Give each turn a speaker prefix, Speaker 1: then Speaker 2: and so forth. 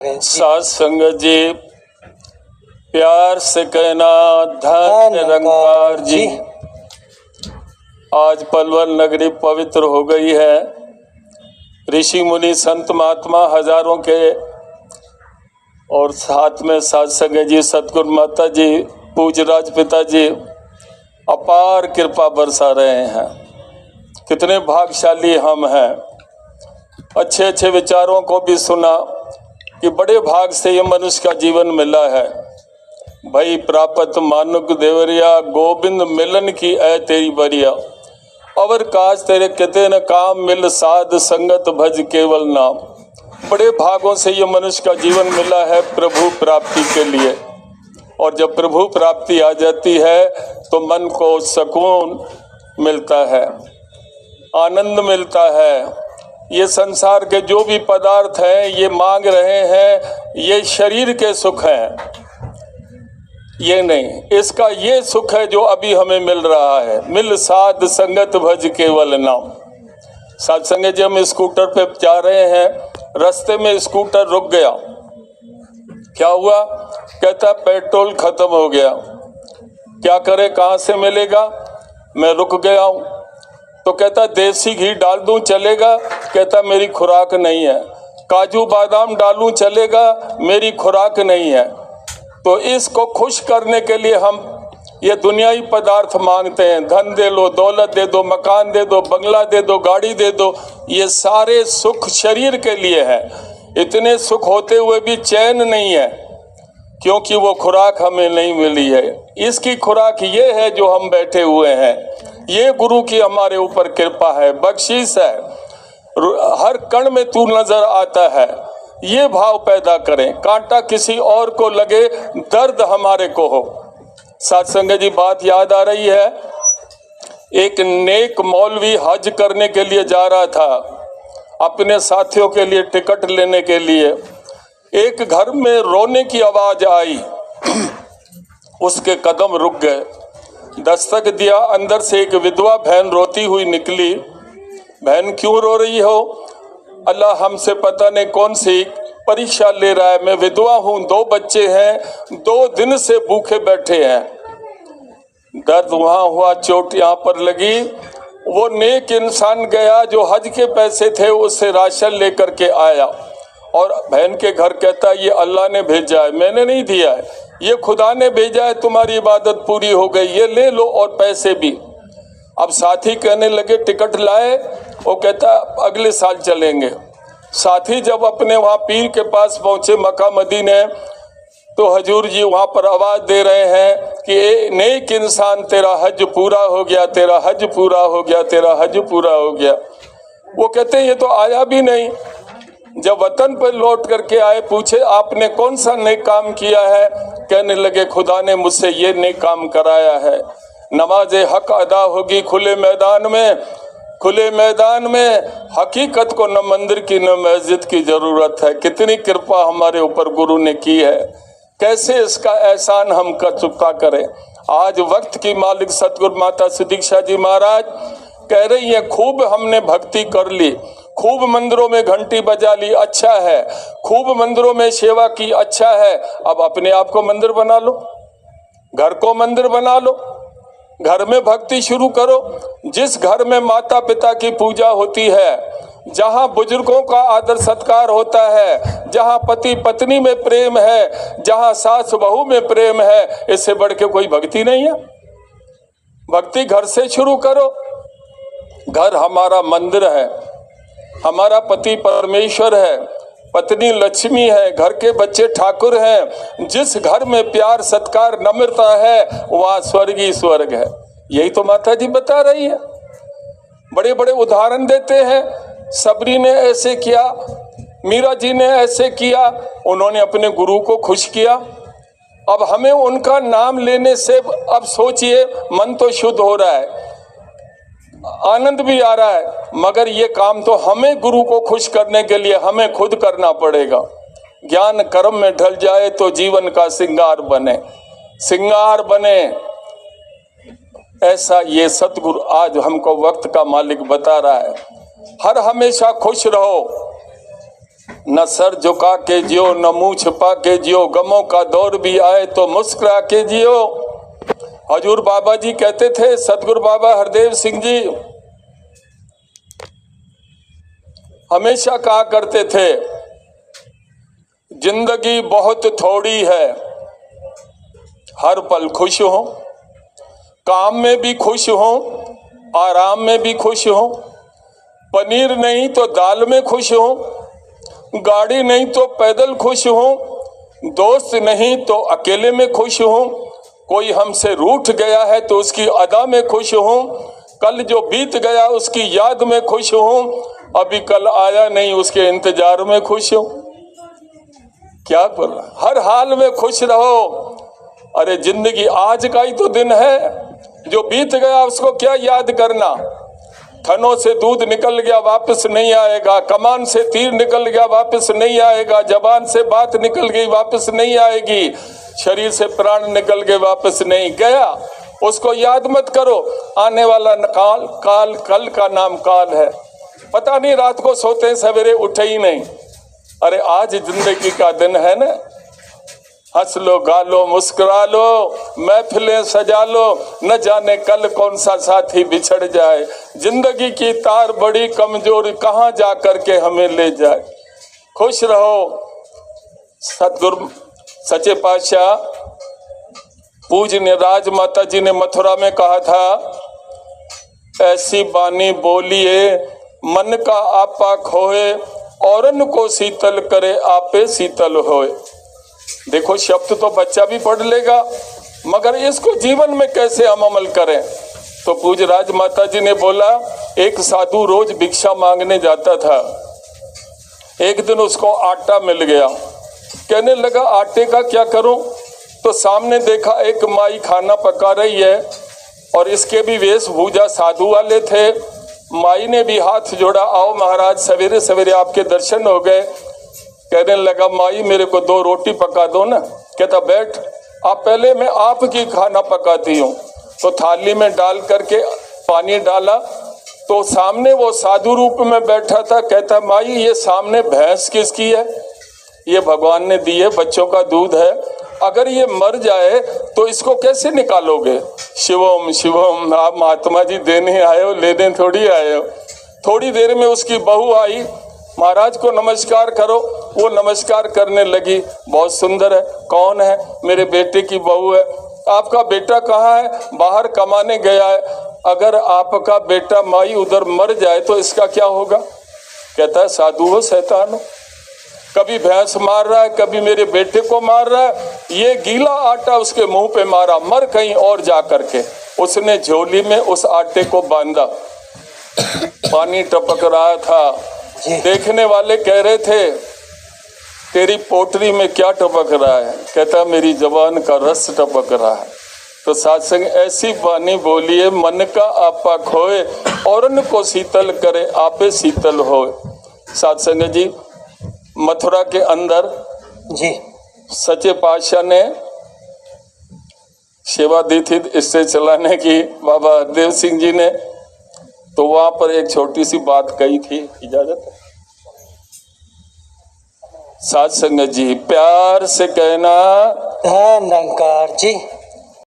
Speaker 1: साथ संगत जी, प्यार से कहना धन निरंकार जी। आज पलवल नगरी पवित्र हो गई है। ऋषि मुनि संत महात्मा हजारों के और साथ में साथ संगत जी, सतगुरु माता जी, पूज्य राजपिता जी अपार कृपा बरसा रहे हैं। कितने भाग्यशाली हम हैं। अच्छे अच्छे विचारों को भी सुना कि बड़े भाग से ये मनुष्य का जीवन मिला है। भई प्राप्त मानुक देवरिया, गोविंद मिलन की ऐ तेरी बरिया। अवर काज तेरे किते न काम, मिल साध संगत भज केवल नाम। बड़े भागों से ये मनुष्य का जीवन मिला है प्रभु प्राप्ति के लिए। और जब प्रभु प्राप्ति आ जाती है तो मन को सुकून मिलता है, आनंद मिलता है। ये संसार के जो भी पदार्थ हैं ये मांग रहे हैं, ये शरीर के सुख हैं, ये नहीं, इसका ये सुख है जो अभी हमें मिल रहा है। मिल साध संगत भज केवल नाम। साथ संगत जी, हम स्कूटर पे जा रहे हैं, रास्ते में स्कूटर रुक गया। क्या हुआ? कहता पेट्रोल खत्म हो गया। क्या करे, कहाँ से मिलेगा? मैं रुक गया हूँ। तो कहता देसी घी डाल दूं चलेगा? कहता मेरी खुराक नहीं है। काजू बादाम डालूं चलेगा? मेरी खुराक नहीं है। तो इसको खुश करने के लिए हम ये दुनियाई पदार्थ मांगते हैं। धन दे लो, दौलत दे दो, मकान दे दो, बंगला दे दो, गाड़ी दे दो। ये सारे सुख शरीर के लिए है। इतने सुख होते हुए भी चैन नहीं है, क्योंकि वो खुराक हमें नहीं मिली है। इसकी खुराक ये है जो हम बैठे हुए हैं। ये गुरु की हमारे ऊपर कृपा है, बख्शीश है। हर कण में तू नजर आता है। ये भाव पैदा करें, कांटा किसी और को लगे, दर्द हमारे को हो। साथ संगत जी, बात याद आ रही है। एक नेक मौलवी हज करने के लिए जा रहा था, अपने साथियों के लिए टिकट लेने के लिए। एक घर में रोने की आवाज आई। उसके कदम रुक गए। दस्तक दिया, अंदर से एक विधवा बहन रोती हुई निकली। बहन क्यों रो रही हो? अल्लाह हमसे पता नहीं कौन सी परीक्षा ले रहा है। मैं विधवा हूँ, 2 बच्चे हैं, 2 दिन से भूखे बैठे हैं। दर्द वहां हुआ, चोट यहाँ पर लगी। वो नेक इंसान गया जो हज के पैसे थे उससे राशन लेकर के आया और बहन के घर कहता ये अल्लाह ने भेजा है, मैंने नहीं दिया है, ये खुदा ने भेजा है, तुम्हारी इबादत पूरी हो गई, ये ले लो और पैसे भी। अब साथी कहने लगे टिकट लाए? वो कहता अगले साल चलेंगे। साथी जब अपने वहाँ पीर के पास पहुँचे मक्का मदीने, तो हजूर जी वहाँ पर आवाज़ दे रहे हैं कि ए नेक इंसान तेरा हज पूरा हो गया, तेरा हज पूरा हो गया, तेरा हज पूरा हो गया। वो कहते ये तो आया भी नहीं। जब वतन पर लौट करके आए, पूछे आपने कौन सा नेक काम किया है? कहने लगे खुदा ने मुझसे ये नेक काम कराया है। नमाज हक अदा होगी खुले मैदान में। खुले मैदान में हकीकत को न मंदिर की न मस्जिद की जरूरत है। कितनी कृपा हमारे ऊपर गुरु ने की है, कैसे इसका एहसान हम कर चुका करें। आज वक्त की मालिक सतगुरु माता सुदीक्षा जी महाराज कह रही है खूब हमने भक्ति कर ली, खूब मंदिरों में घंटी बजा ली, अच्छा है, खूब मंदिरों में सेवा की, अच्छा है। अब अपने आप को मंदिर बना लो, घर को मंदिर बना लो, घर में भक्ति शुरू करो। जिस घर में माता पिता की पूजा होती है, जहाँ बुजुर्गों का आदर सत्कार होता है, जहाँ पति पत्नी में प्रेम है, जहाँ सास बहू में प्रेम है, इससे बढ़ के कोई भक्ति नहीं है। भक्ति घर से शुरू करो। घर हमारा मंदिर है, हमारा पति परमेश्वर है, पत्नी लक्ष्मी है, घर के बच्चे ठाकुर हैं। जिस घर में प्यार सत्कार नम्रता है वहाँ स्वर्ग ही स्वर्ग है। यही तो माता जी बता रही है। बड़े बड़े उदाहरण देते हैं। सबरी ने ऐसे किया, मीरा जी ने ऐसे किया, उन्होंने अपने गुरु को खुश किया। अब हमें उनका नाम लेने से अब सोचिए मन तो शुद्ध हो रहा है, आनंद भी आ रहा है, मगर ये काम तो हमें गुरु को खुश करने के लिए हमें खुद करना पड़ेगा। ज्ञान कर्म में ढल जाए तो जीवन का श्रृंगार बने, श्रृंगार बने। ऐसा ये सतगुरु आज हमको वक्त का मालिक बता रहा है। हर हमेशा खुश रहो, न सर झुका के जियो, न मुंह छुपा के जियो, गमों का दौर भी आए तो मुस्कुरा के जियो। हजूर बाबा जी कहते थे, सतगुरु बाबा हरदेव सिंह जी हमेशा कहा करते थे, जिंदगी बहुत थोड़ी है, हर पल खुश हो, काम में भी खुश हो, आराम में भी खुश हो, पनीर नहीं तो दाल में खुश हो, गाड़ी नहीं तो पैदल खुश हो, दोस्त नहीं तो अकेले में खुश हो, कोई हमसे रूठ गया है तो उसकी अदा में खुश हो, कल जो बीत गया उसकी याद में खुश हो, अभी कल आया नहीं उसके इंतजार में खुश हो। क्या बोल रहा, हर हाल में खुश रहो। अरे जिंदगी आज का ही तो दिन है, जो बीत गया उसको क्या याद करना। थनों से दूध निकल गया वापस नहीं आएगा, कमान से तीर निकल गया वापस नहीं आएगा, जबान से बात निकल गई वापस नहीं आएगी, शरीर से प्राण निकल गए वापस नहीं गया, उसको याद मत करो। आने वाला काल कल का नाम काल है, पता नहीं रात को सोते हैं सवेरे उठे ही नहीं। अरे आज जिंदगी का दिन है ना, हंस लो, गा लो, मुस्कुरा लो, महफिलें सजा लो, न जाने कल कौन सा साथी बिछड़ जाए। जिंदगी की तार बड़ी कमजोर, कहाँ जा करके हमें ले जाए। खुश रहो। सतगुरु सच्चे पातशाह पूज्य राजमाता जी ने मथुरा में कहा था, ऐसी बानी बोलिए मन का आपा खोए, औरन को शीतल करे आपे शीतल होए। देखो शब्द तो बच्चा भी पढ़ लेगा, मगर इसको जीवन में कैसे हम अमल करें। तो पूज्य राजमाता जी ने बोला, एक साधु रोज भिक्षा मांगने जाता था। एक दिन उसको आटा मिल गया, कहने लगा आटे का क्या करूं। तो सामने देखा एक माई खाना पका रही है और इसके भी वेशभूषा साधु वाले थे। माई ने भी हाथ जोड़ा, आओ महाराज सवेरे सवेरे आपके दर्शन हो गए। कहने लगा, माई मेरे को 2 रोटी पका दो ना। कहता बैठ, आप पहले मैं आपकी खाना पकाती हूँ। तो थाली में डाल करके पानी डाला, तो सामने वो साधु रूप में बैठा था। कहता माई ये सामने भैंस किसकी है? ये भगवान ने दी है, बच्चों का दूध है, अगर ये मर जाए तो इसको कैसे निकालोगे? शिवम शिवम, आप महात्मा जी देने आए हो, लेने थोड़ी आए हो। थोड़ी देर में उसकी बहू आई, महाराज को नमस्कार करो। वो नमस्कार करने लगी, बहुत सुंदर है। कौन है? मेरे बेटे की बहू है। आपका बेटा कहाँ है? बाहर कमाने गया है। अगर आपका बेटा माई उधर मर जाए तो इसका क्या होगा? कहता है साधु हो शैतान हो, कभी भैंस मार रहा है, कभी मेरे बेटे को मार रहा है। ये गीला आटा उसके मुंह पे मारा, मर कहीं और जा करके। उसने झोली में उस आटे को बांधा, पानी टपक रहा था। देखने वाले कह रहे थे तेरी पोटरी में क्या टपक रहा है? कहता मेरी जबान का रस टपक रहा है। तो सत्संग ऐसी बानी बोलिए मन का आपा खोए, औरन को शीतल करे आपे शीतल होए। सत्संग जी मथुरा के अंदर जी सच्चे पातशाह ने सेवा दी थी इससे चलाने की, बाबा देव सिंह जी ने। तो वहां पर एक छोटी सी बात कही थी, इजाजत है? साध संगत जी प्यार से कहना,
Speaker 2: धन निरंकार जी।